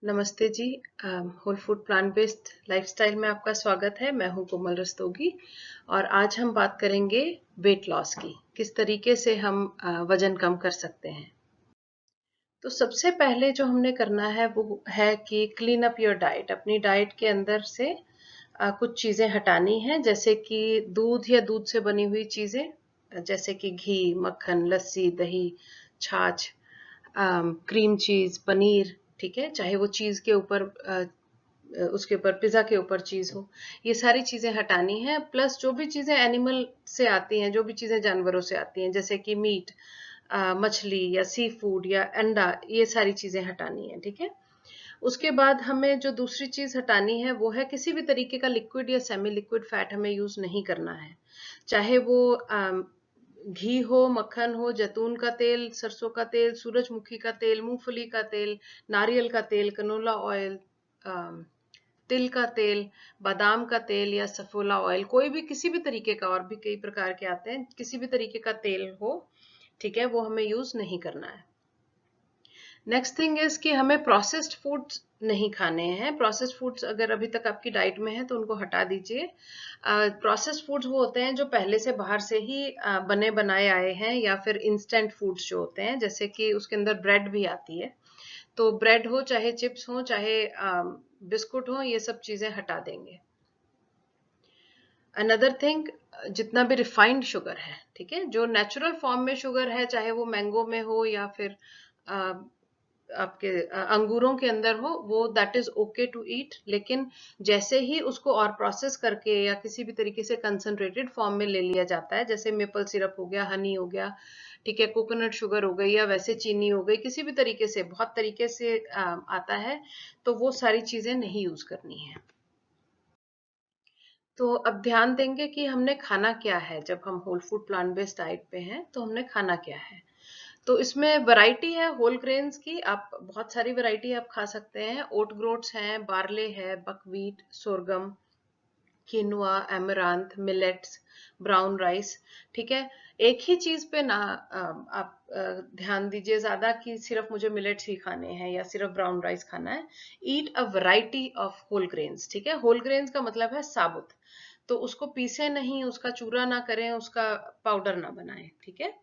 नमस्ते जी। Whole food plant based lifestyle में आपका स्वागत है। मैं हूं कोमल रस्तोगी और आज हम बात करेंगे वेट लॉस की, किस तरीके से हम वजन कम कर सकते हैं। तो सबसे पहले जो हमने करना है वो है कि क्लीन अप योर डाइट। अपनी डाइट के अंदर से कुछ चीजें हटानी है, जैसे कि दूध या दूध से बनी हुई चीजें, जैसे कि घी, मक्खन, लस्सी, दही, छाछ, क्रीम चीज, पनीर। ठीक है, चाहे वो चीज के ऊपर उसके ऊपर पिज्जा के ऊपर चीज हो, ये सारी चीजें हटानी है। प्लस जो भी चीजें एनिमल से आती हैं, जो भी चीजें जानवरों से आती हैं, जैसे कि मीट, मछली या सी फूड या अंडा, ये सारी चीजें हटानी है। ठीक है, उसके बाद हमें जो दूसरी चीज हटानी है वो है किसी भी तरीके का लिक्विड या सेमी लिक्विड फैट हमें यूज नहीं करना है। चाहे वो घी हो, मक्खन हो, जैतून का तेल, सरसों का तेल, सूरजमुखी का तेल, मूंगफली का तेल, नारियल का तेल, कनोला ऑयल, तिल का तेल, बादाम का तेल या सफोला ऑयल, कोई भी किसी भी तरीके का, और भी कई प्रकार के आते हैं, किसी भी तरीके का तेल हो, ठीक है, वो हमें यूज नहीं करना है। नेक्स्ट थिंग इज कि हमें प्रोसेस्ड फूड्स नहीं खाने हैं। प्रोसेस्ड फूड्स अगर अभी तक आपकी डाइट में है तो उनको हटा दीजिए। प्रोसेस्ड फूड्स वो होते हैं जो पहले से बाहर से ही बने बनाए आए हैं, या फिर इंस्टेंट फूड्स जो होते हैं, जैसे कि उसके अंदर ब्रेड भी आती है। तो ब्रेड हो, चाहे चिप्स हो, चाहे बिस्कुट हो, ये सब चीजें हटा देंगे। अनदर थिंग, जितना भी रिफाइंड शुगर है, ठीक है, जो नेचुरल फॉर्म में शुगर है, चाहे वो मैंगो में हो या फिर आपके अंगूरों के अंदर हो, वो that is okay to eat. लेकिन जैसे ही उसको और प्रोसेस करके या किसी भी तरीके से कंसंट्रेटेड फॉर्म में ले लिया जाता है, जैसे मेपल सिरप हो गया, हनी हो गया, ठीक है, कोकोनट शुगर हो गई, या वैसे चीनी हो गई, किसी भी तरीके से, बहुत तरीके से आता है, तो वो सारी चीजें नहीं यूज करनी है। तो अब ध्यान देंगे कि हमने खाना क्या है। जब हम whole food plant based diet पे हैं तो हमने खाना क्या है। तो इसमें वैरायटी है होल ग्रेन्स की, आप बहुत सारी वैरायटी आप खा सकते हैं। ओट ग्रोट्स हैं, बार्ले है, buckwheat, sorghum, किनुआ, एमरांथ, millets, brown rice. ठीक है, एक ही चीज पे ना आप ध्यान दीजिए ज्यादा कि सिर्फ मुझे मिलेट्स ही खाने हैं या सिर्फ ब्राउन राइस खाना है। Eat a variety of whole grains. ठीक है, होल ग्रेन्स का मतलब है साबुत, तो उसको पीसे नहीं, उसका चूरा ना करें, उसका पाउडर ना बनाएं। ठीक है,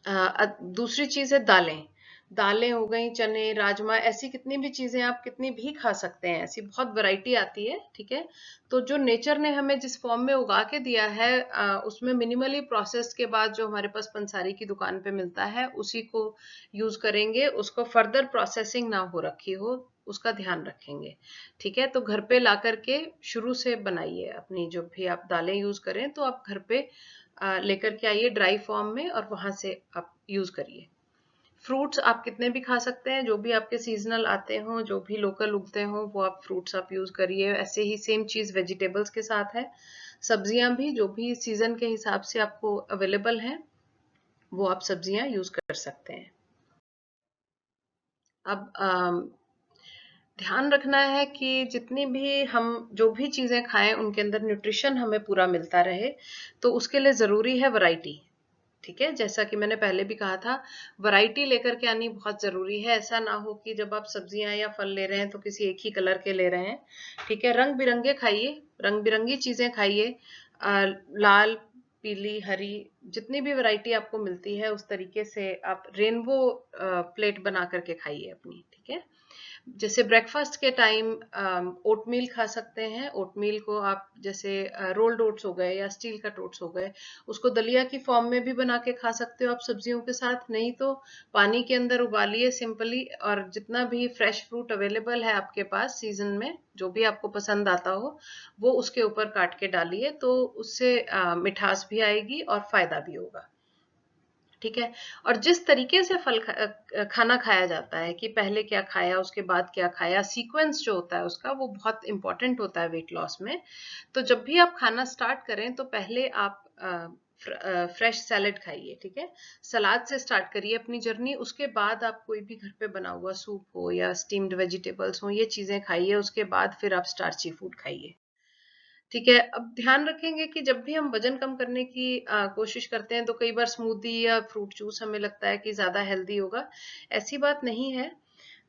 दूसरी चीज है दालें। दालें हो गई, चने, राजमा, ऐसी कितनी भी चीजें आप कितनी भी खा सकते हैं, ऐसी बहुत वैरायटी आती है। ठीक है, तो जो नेचर ने हमें जिस फॉर्म में उगा के दिया है, उसमें मिनिमली प्रोसेस के बाद जो हमारे पास पंसारी की दुकान पे मिलता है, उसी को यूज करेंगे। उसको फर्दर प्रोसेसिंग ना हो रखी हो, उसका ध्यान रखेंगे। ठीक है, तो घर पे ला करके शुरू से बनाइए। अपनी जो भी आप दालें यूज करें तो आप घर पे लेकर के आइए ड्राई फॉर्म में, और वहां से आप यूज करिए। फ्रूट्स आप कितने भी खा सकते हैं, जो भी आपके सीजनल आते हों, जो भी लोकल उगते हों, वो आप फ्रूट्स आप यूज करिए। ऐसे ही सेम चीज वेजिटेबल्स के साथ है। सब्जियां भी जो भी सीजन के हिसाब से आपको अवेलेबल हैं, वो आप सब्जियां यूज कर सकते हैं। अब ध्यान रखना है कि जितनी भी हम जो भी चीजें खाएं उनके अंदर न्यूट्रिशन हमें पूरा मिलता रहे, तो उसके लिए जरूरी है वैरायटी। ठीक है, जैसा कि मैंने पहले भी कहा था, वैरायटी लेकर के आनी बहुत जरूरी है। ऐसा ना हो कि जब आप सब्जियां या फल ले रहे हैं तो किसी एक ही कलर के ले रहे हैं। ठीक है, रंग बिरंगे खाइए, रंग बिरंगी चीजें खाइए। लाल, पीली, हरी, जितनी भी वैरायटी आपको मिलती है उस तरीके से आप रेनबो प्लेट बना करके खाइए अपनी। ठीक है, जैसे ब्रेकफास्ट के टाइम ओटमील खा सकते हैं। ओटमील को आप जैसे रोल्ड ओट्स हो गए या स्टील कट ओट्स हो गए, उसको दलिया की फॉर्म में भी बना के खा सकते हो आप सब्जियों के साथ। नहीं तो पानी के अंदर उबालिए सिंपली, और जितना भी फ्रेश फ्रूट अवेलेबल है आपके पास सीजन में, जो भी आपको पसंद आता हो, वो उसके ऊपर काट के डालिए, तो उससे मिठास भी आएगी और फायदा भी होगा। ठीक है, और जिस तरीके से खाना खाया जाता है कि पहले क्या खाया, उसके बाद क्या खाया, सीक्वेंस जो होता है उसका, वो बहुत इंपॉर्टेंट होता है वेट लॉस में। तो जब भी आप खाना स्टार्ट करें तो पहले आप फ्रेश सैलेड खाइए। ठीक है, सलाद से स्टार्ट करिए अपनी जर्नी। उसके बाद आप कोई भी घर पे बना हुआ सूप हो या स्टीम्ड वेजिटेबल्स हो, ये चीजें खाइए। उसके बाद फिर आप स्टार्ची फूड खाइए। ठीक है, अब ध्यान रखेंगे कि जब भी हम वजन कम करने की कोशिश करते हैं तो कई बार स्मूदी या फ्रूट जूस हमें लगता है कि ज्यादा हेल्दी होगा। ऐसी बात नहीं है।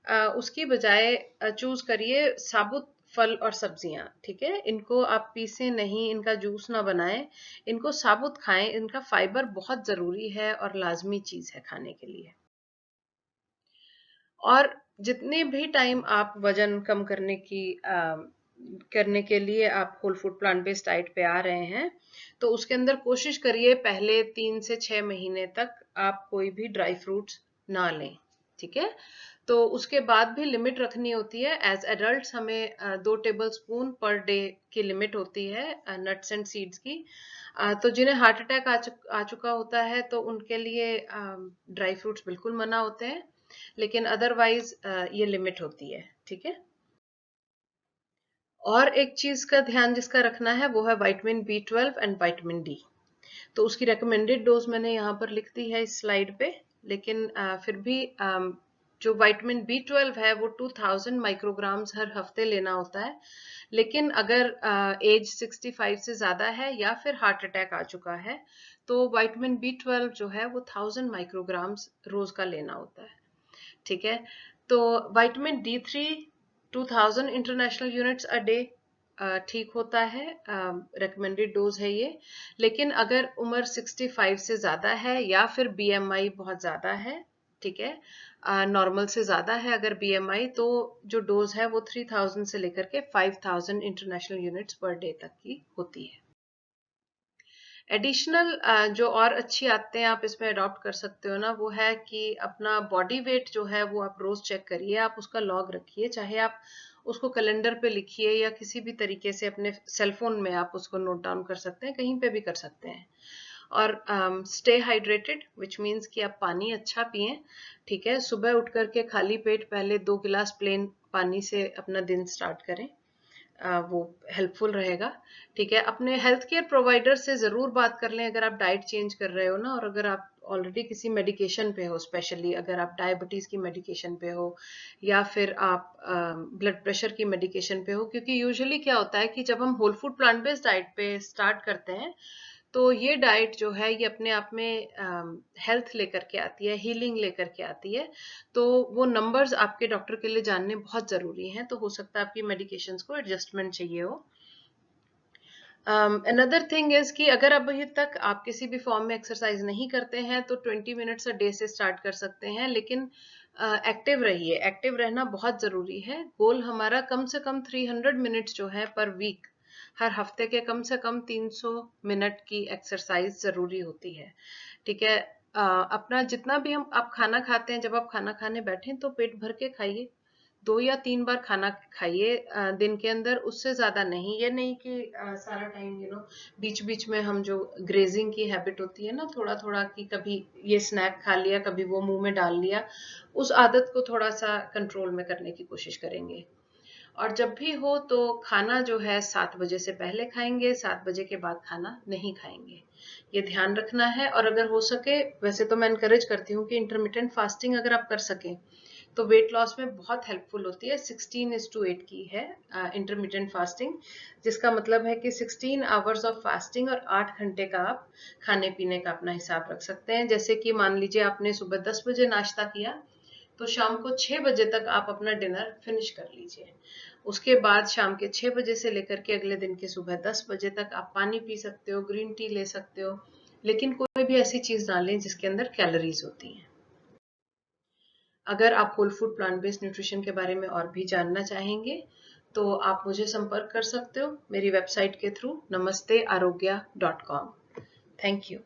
उसकी बजाय चूज करिए साबुत फल और सब्जियां। ठीक है, इनको आप पीसे नहीं, इनका जूस ना बनाएं, इनको साबुत खाएं। इनका फाइबर बहुत जरूरी है और लाजमी चीज है खाने के लिए। और जितने भी टाइम आप वजन कम करने के लिए आप whole food plant based diet पे आ रहे हैं, तो उसके अंदर कोशिश करिए पहले 3 से 6 महीने तक आप कोई भी ड्राई फ्रूट्स ना लें। ठीक है, तो उसके बाद भी लिमिट रखनी होती है। एज एडल्ट्स हमें 2 टेबल स्पून पर डे की लिमिट होती है नट्स एंड सीड्स की। तो जिन्हें हार्ट अटैक आ चुका होता है तो उनके लिए ड्राई फ्रूट्स बिल्कुल मना होते हैं, लेकिन अदरवाइज ये लिमिट होती है। ठीक है, और एक चीज का ध्यान जिसका रखना है वो है vitamin B12 and vitamin D. तो उसकी रेकमेंडेड डोज मैंने यहाँ पर लिख दी है इस स्लाइड पे, लेकिन फिर भी जो विटामिन B12 है वो 2000 माइक्रोग्राम्स हर हफ्ते लेना होता है। लेकिन अगर एज 65 से ज्यादा है या फिर हार्ट अटैक आ चुका है तो विटामिन B12 जो है वो 1000 माइक्रोग्राम्स रोज का लेना होता है। ठीक है, तो vitamin D3 2000 international units a day ठीक होता है, रिकमेंडेड डोज है ये। लेकिन अगर उम्र 65 से ज्यादा है या फिर BMI बहुत ज्यादा है, ठीक है, नॉर्मल से ज्यादा है अगर BMI, तो जो डोज है वो 3000 से लेकर के 5000 इंटरनेशनल यूनिट्स पर डे तक की होती है। एडिशनल जो और अच्छी आदतें आप इसमें अडॉप्ट कर सकते हो ना, वो है कि अपना बॉडी वेट जो है वो आप रोज चेक करिए, आप उसका लॉग रखिए। चाहे आप उसको कैलेंडर पे लिखिए या किसी भी तरीके से अपने सेलफोन में आप उसको नोट डाउन कर सकते हैं, कहीं पे भी कर सकते हैं। और स्टे हाइड्रेटेड विच मीन्स कि आप पानी अच्छा पिए। ठीक है, सुबह उठ करके खाली पेट पहले 2 गिलास प्लेन पानी से अपना दिन स्टार्ट करें, वो हेल्पफुल रहेगा। ठीक है, अपने हेल्थ केयर प्रोवाइडर से जरूर बात कर लें अगर आप डाइट चेंज कर रहे हो ना, और अगर आप ऑलरेडी किसी मेडिकेशन पे हो, स्पेशली अगर आप डायबिटीज की मेडिकेशन पे हो या फिर आप ब्लड प्रेशर की मेडिकेशन पे हो। क्योंकि यूजुअली क्या होता है कि जब हम whole food plant based diet पे स्टार्ट करते हैं तो ये डाइट जो है ये अपने आप में हेल्थ लेकर के आती है, हीलिंग लेकर के आती है। तो वो नंबर्स आपके डॉक्टर के लिए जानने बहुत जरूरी हैं। तो हो सकता है आपकी मेडिकेशंस को एडजस्टमेंट चाहिए हो। अनदर थिंग इज कि अगर अभी तक आप किसी भी फॉर्म में एक्सरसाइज नहीं करते हैं तो 20 मिनट्स अ डे से स्टार्ट कर सकते हैं, लेकिन एक्टिव रहिए। एक्टिव रहना बहुत जरूरी है। गोल हमारा कम से कम 300 मिनट्स जो है पर वीक, हर हफ्ते के कम से कम 300 मिनट की एक्सरसाइज जरूरी होती है। ठीक है, अपना जितना भी आप खाना खाते हैं, जब आप खाना खाने बैठें तो पेट भर के खाइए। 2 या 3 बार खाना खाइए दिन के अंदर, उससे ज्यादा नहीं। ये नहीं कि सारा टाइम बीच बीच में हम जो ग्रेजिंग की हैबिट होती है ना, थोड़ा थोड़ा कि कभी ये स्नैक खा लिया कभी वो मुंह में डाल लिया, उस आदत को थोड़ा सा कंट्रोल में करने की कोशिश करेंगे। और जब भी हो तो खाना जो है 7 बजे से पहले खाएंगे, 7 बजे के बाद खाना नहीं खाएंगे, ये ध्यान रखना है। और अगर हो सके, वैसे तो मैं इनकरेज करती हूँ कि इंटरमिटेंट फास्टिंग अगर आप कर सकें तो वेट लॉस में बहुत हेल्पफुल होती है। 16:8 की है इंटरमिटेंट फास्टिंग, जिसका मतलब है कि 16 आवर्स ऑफ फास्टिंग और 8 घंटे का आप खाने पीने का अपना हिसाब रख सकते हैं। जैसे कि मान लीजिए आपने सुबह 10 बजे नाश्ता किया तो शाम को 6 बजे तक आप अपना डिनर फिनिश कर लीजिए। उसके बाद शाम के 6 बजे से लेकर के अगले दिन के सुबह 10 बजे तक आप पानी पी सकते हो, ग्रीन टी ले सकते हो, लेकिन कोई भी ऐसी चीज ना लें जिसके अंदर कैलोरीज होती हैं। अगर आप whole food plant based nutrition के बारे में और भी जानना चाहेंगे तो आप मुझे संपर्क कर सकते हो मेरी वेबसाइट के थ्रू, namastearogya.com। Thank you.